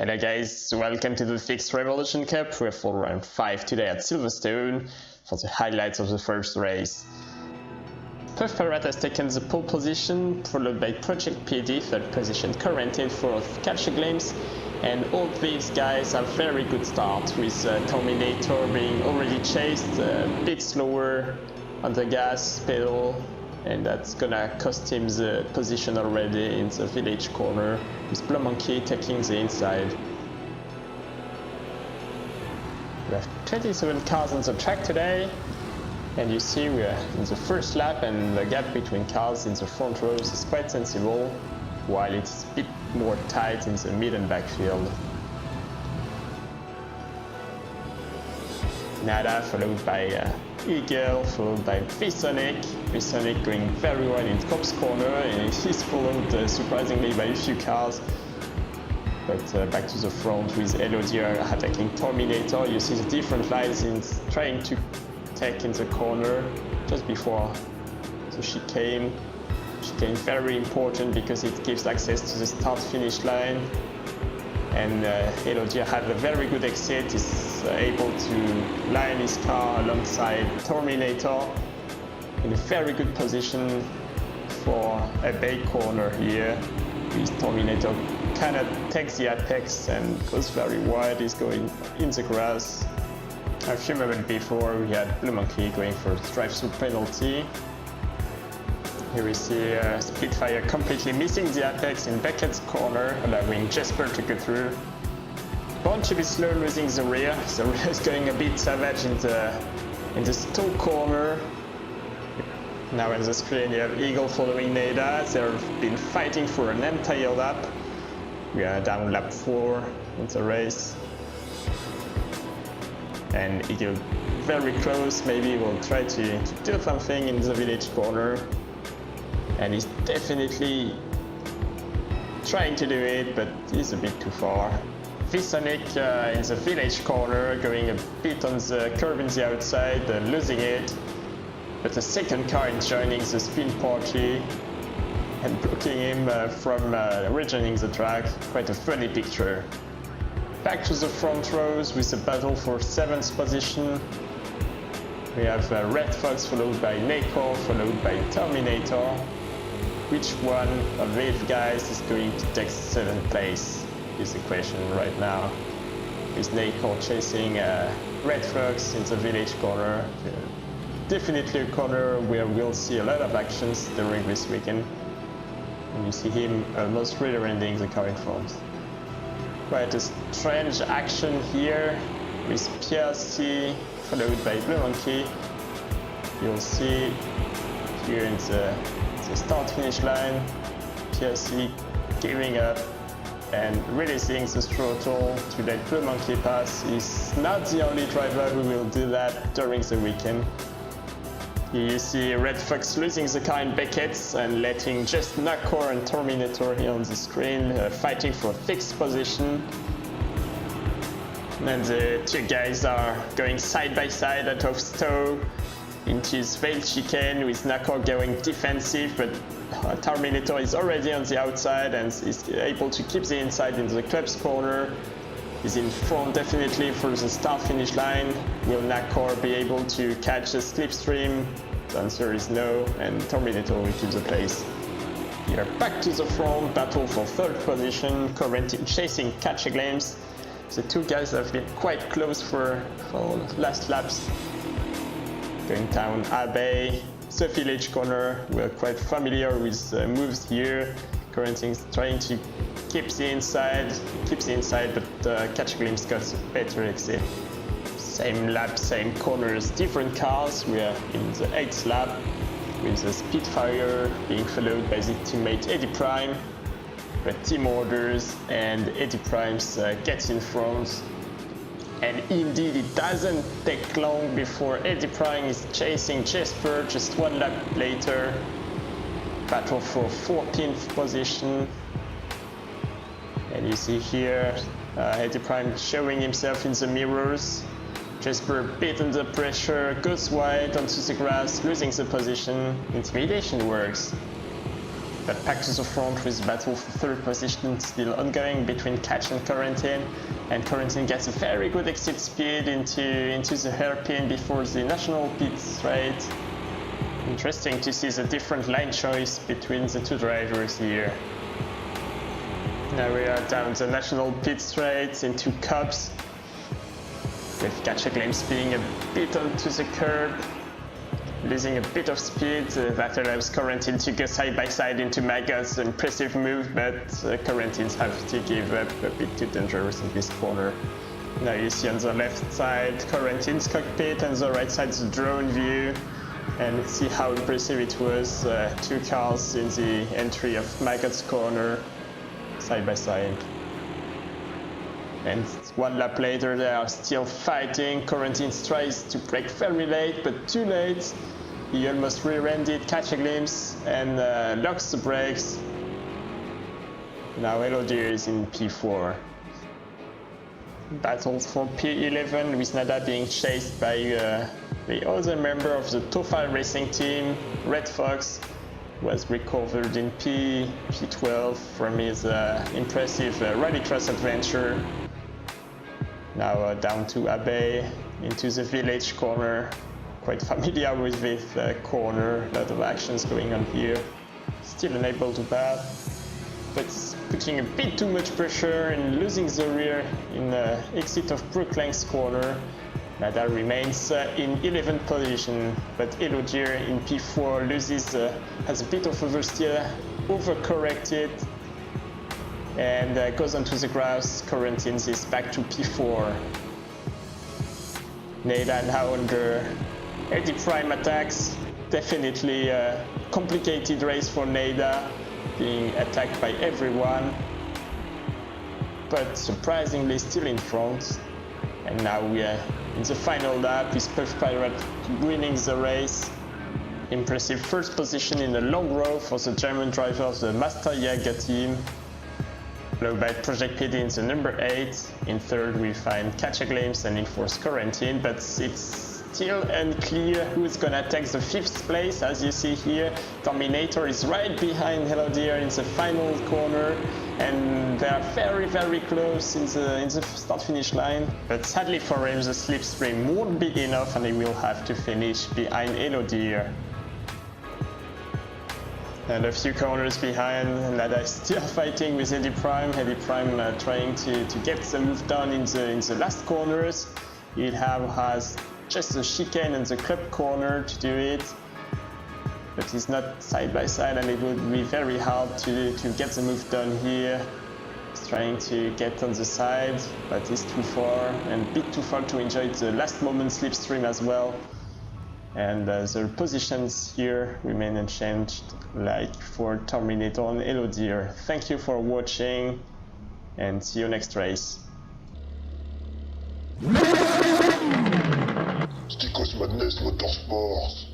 Hello guys, welcome to the Fixed Revolution Cup. We're for round 5 today at Silverstone for the highlights of the first race. Puff Parrot has taken the pole position, followed by Project PD, third position, Quarantine, fourth, Catch a Glimpse, and all these guys have very good start, with Terminator being already chased, a bit slower on the gas pedal, and that's gonna cost him the position already in the village corner, with Blue Monkey taking the inside. We have 27 cars on the track today, and you see we are in the first lap, and the gap between cars in the front rows is quite sensible, while it's a bit more tight in the mid and backfield. Nada followed by Eagle, followed by VINC. VINC going very well in Cop's corner, and he's followed surprisingly by a few cars. But back to the front with DIDKER attacking Terminator. You see the different lines in trying to take in the corner just before the chicane. Chicane very important because it gives access to the start-finish line. And DIDKER had a very good exit, is able to line his car alongside Terminator in a very good position for a big corner here. With Terminator kind of takes the apex and goes very wide, he's going in the grass. A few moments before we had Blue Monkey going for a drive-through penalty. Here we see Spitfire completely missing the apex in Beckett's corner, allowing Jesper to go through. Born to be slow, losing the rear. The rear is going a bit savage in the stall corner. Now on the screen you have Eagle following Nada. They've been fighting for an entire lap. We are down lap 4 in the race. And Eagle very close, maybe will try to do something in the village corner. And he's definitely trying to do it, but he's a bit too far. VINC in the village corner, going a bit on the curve in the outside, losing it. But the second car is joining the spin party and blocking him from rejoining the track. Quite a funny picture. Back to the front rows with a battle for 7th position. We have Red Fox followed by Nacor, followed by Terminator. Which one of these guys is going to take 7th place is the question right now. With Nacor chasing Red Fox in the village corner. Definitely a corner where we'll see a lot of actions during this weekend. And you see him almost rear-ending the car in front. Quite a strange action here with PRC followed by Blue Monkey. You'll see here in the start-finish line, PRC giving up and releasing the throttle to let Blue Monkey pass. He's not the only driver who will do that during the weekend. Here you see Red Fox losing the car in Beckett's and letting just Nacor and Terminator here on the screen fighting for 6th position. And the two guys are going side by side out of Stowe into his failed chicane with Nacor going defensive, but Terminator is already on the outside and is able to keep the inside in the club's corner. He's in front definitely for the start-finish line. Will Nacor be able to catch the slipstream? The answer is no, and Terminator will keep the place. Here back to the front, battle for 3rd position, Quarantine chasing Catch a Glimpse. The two guys have been quite close for last laps. Going down Abbey, the village corner. We're quite familiar with moves here. Quarantine's trying to keeps the inside, but Catch a Glimpse got a better exit. Same lap, same corners, different cars. We are in the 8th lap with the Spitfire being followed by the teammate Eddie Prime. But team orders and Eddie Primes gets in front. And indeed it doesn't take long before Eddie Prime is chasing Jesper just 1 lap later. Battle for 14th position. And you see here Eddie Prime showing himself in the mirrors. Jesper a bit under pressure, goes wide onto the grass, losing the position. Intimidation works. but back to the front with battle for third position still ongoing between Catch and Corentin. And Corentin gets a very good exit speed into the hairpin before the national pit straight. Interesting to see the different line choice between the two drivers here. Now we are down the national pit straight into cups, with Catch speeding a bit onto the curb, losing a bit of speed. That allows Corentin to go side by side into Maggots. Impressive move, but Corentins have to give up, a bit too dangerous in this corner. Now you see on the left side Corentin's cockpit, and the right side the drone view. And see how impressive it was. Two cars in the entry of Maggot's corner, side by side. And one lap later they are still fighting. Corentin tries to brake very late, but too late. He almost rear-ended Catch and locks the brakes. Now Elodier is in P4. Battles for P11 with Nada being chased by the other member of the Tofa racing team, Red Fox, was recovered in P12 from his impressive rallycross adventure. Now down to Abbey, into the village corner. Quite familiar with this corner, a lot of actions going on here. Still unable to pass, but putting a bit too much pressure and losing the rear in the exit of Brooklands corner. Nada remains in 11th position, but Elodier in P4 loses, has a bit of oversteer, overcorrected, and goes onto the grass. Corentins is back to P4. Nada now under Eddie Prime attacks. Definitely a complicated race for Nada, being attacked by everyone, but surprisingly still in front. And now we are in the final lap with Puff Pirate winning the race. Impressive first position in the long row for the German driver of the Master Jager team. Followed by Project PD in the number 8. In third we find Catch and in fourth Corentin, but it's still unclear who's gonna take the 5th place. As you see here, Terminator is right behind Elodier in the final corner, and they are very close in the start-finish line. But sadly for him, the slipstream won't be enough, and he will have to finish behind Elodier. And a few corners behind, Nada is still fighting with Eddie Prime. Eddie Prime trying to get the move done in the last corners. He has just the chicane and the club corner to do it, but he's not side by side, and it would be very hard to get the move done here. He's trying to get on the side, but he's too far, and a bit too far to enjoy the last moment slipstream as well. And the positions here remain unchanged, like for Terminator and Elodier. Thank you for watching, and see you next race. Sticos Madness Motorsports.